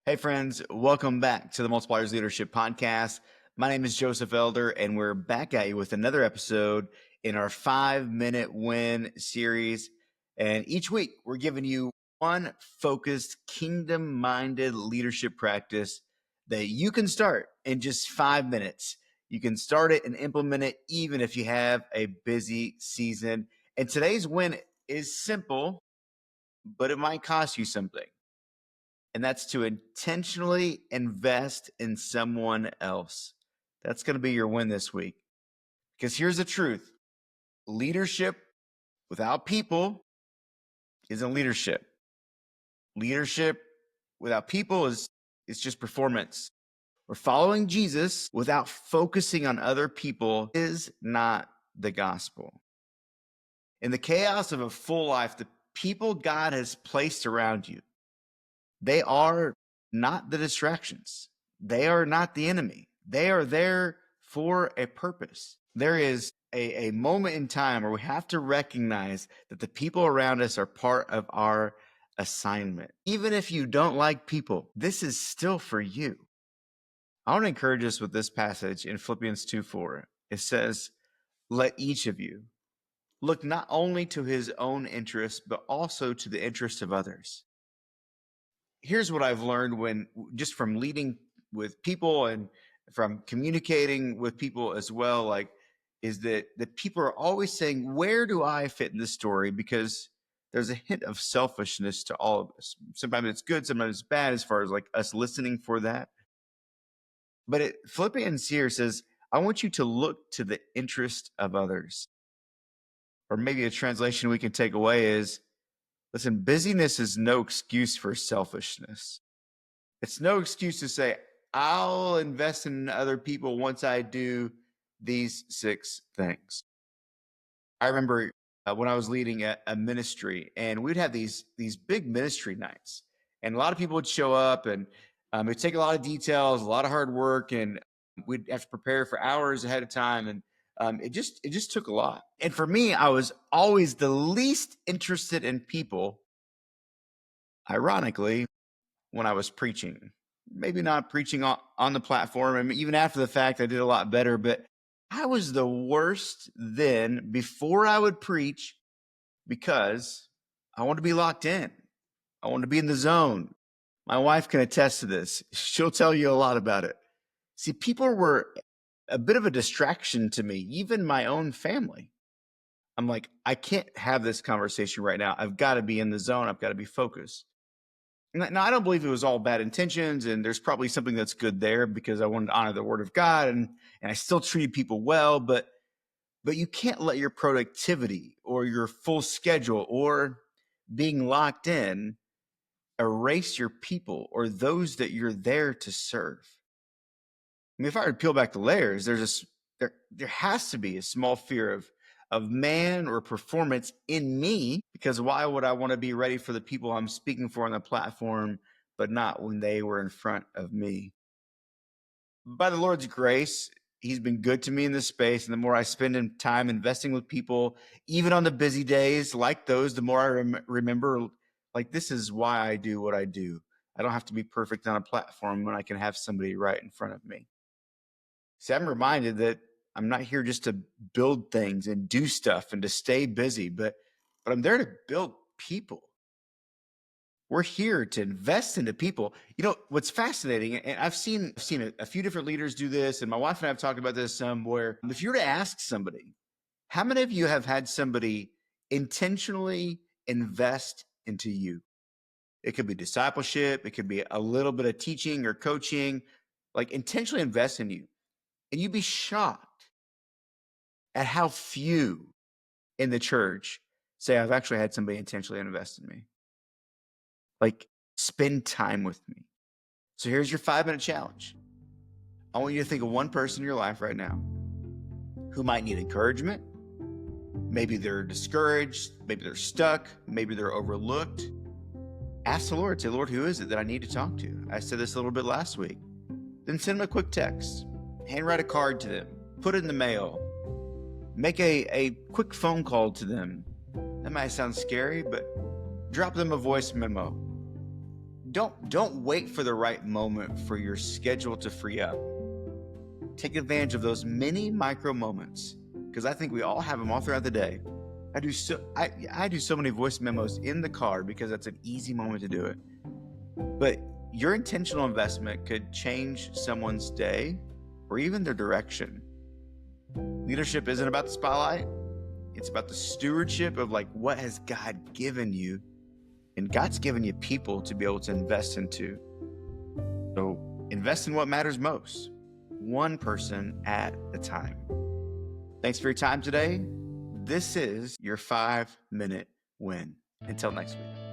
Hey friends, welcome back to the Multipliers Leadership Podcast. My name is Joseph Elder, and we're back at you with another episode in our 5-minute win series. And each week, we're giving you one focused, kingdom-minded leadership practice that you can start in just 5 minutes. You can start it and implement it even if you have a busy season. And today's win is simple, but it might cost you something. And that's to intentionally invest in someone else. That's going to be your win this week. Because here's the truth. Leadership without people isn't leadership. Leadership without people is just performance. Or following Jesus without focusing on other people is not the gospel. In the chaos of a full life, the people God has placed around you, they are not the distractions. They are not the enemy. They are there for a purpose. There is a moment in time where we have to recognize that the people around us are part of our assignment. Even if you don't like people, this is still for you. I want to encourage us with this passage in Philippians 2:4. It says, "Let each of you look not only to his own interest, but also to the interest of others." Here's what I've learned just from leading with people and from communicating with people as well, is that people are always saying, where do I fit in this story? Because there's a hint of selfishness to all of us. Sometimes it's good, sometimes it's bad as far as us listening for that. But Philippians here says, I want you to look to the interest of others. Or maybe a translation we can take away is, listen, busyness is no excuse for selfishness. It's no excuse to say, I'll invest in other people once I do these 6 things. I remember when I was leading a ministry, and we'd have these big ministry nights, and a lot of people would show up, and it'd take a lot of details, a lot of hard work, and we'd have to prepare for hours ahead of time, and it just took a lot. And for me, I was always the least interested in people, ironically, when I was preaching. Maybe not preaching on the platform. I mean, even after the fact, I did a lot better, but I was the worst then before I would preach because I wanted to be locked in. I wanted to be in the zone. My wife can attest to this. She'll tell you a lot about it. See, people were a bit of a distraction to me, even my own family. I'm like, I can't have this conversation right now. I've got to be in the zone. I've got to be focused. Now, I don't believe it was all bad intentions, and there's probably something that's good there because I wanted to honor the word of God, and I still treated people well, but you can't let your productivity or your full schedule or being locked in erase your people or those that you're there to serve. I mean, if I were to peel back the layers, there has to be a small fear of man or performance in me, because why would I want to be ready for the people I'm speaking for on the platform, but not when they were in front of me? By the Lord's grace, he's been good to me in this space. And the more I spend in time investing with people, even on the busy days like those, the more I remember, this is why I do what I do. I don't have to be perfect on a platform when I can have somebody right in front of me. See, I'm reminded that I'm not here just to build things and do stuff and to stay busy, but I'm there to build people. We're here to invest into people. You know, what's fascinating, and I've seen a few different leaders do this, and my wife and I have talked about this some, where if you were to ask somebody, how many of you have had somebody intentionally invest into you? It could be discipleship. It could be a little bit of teaching or coaching, intentionally invest in you. And you'd be shocked at how few in the church say, I've actually had somebody intentionally invest in me. Spend time with me. So here's your 5-minute challenge. I want you to think of one person in your life right now who might need encouragement. Maybe they're discouraged. Maybe they're stuck. Maybe they're overlooked. Ask the Lord. Say, Lord, who is it that I need to talk to? I said this a little bit last week. Then send them a quick text. Handwrite a card to them. Put it in the mail. Make a quick phone call to them. That might sound scary, but drop them a voice memo. Don't wait for the right moment for your schedule to free up. Take advantage of those many micro moments, because I think we all have them all throughout the day. I do so many voice memos in the car because that's an easy moment to do it. But your intentional investment could change someone's day or even their direction. Leadership isn't about the spotlight. It's about the stewardship of what has God given you, and God's given you people to be able to invest into. So invest in what matters most, one person at a time. Thanks for your time today. This is your 5-minute win. Until next week.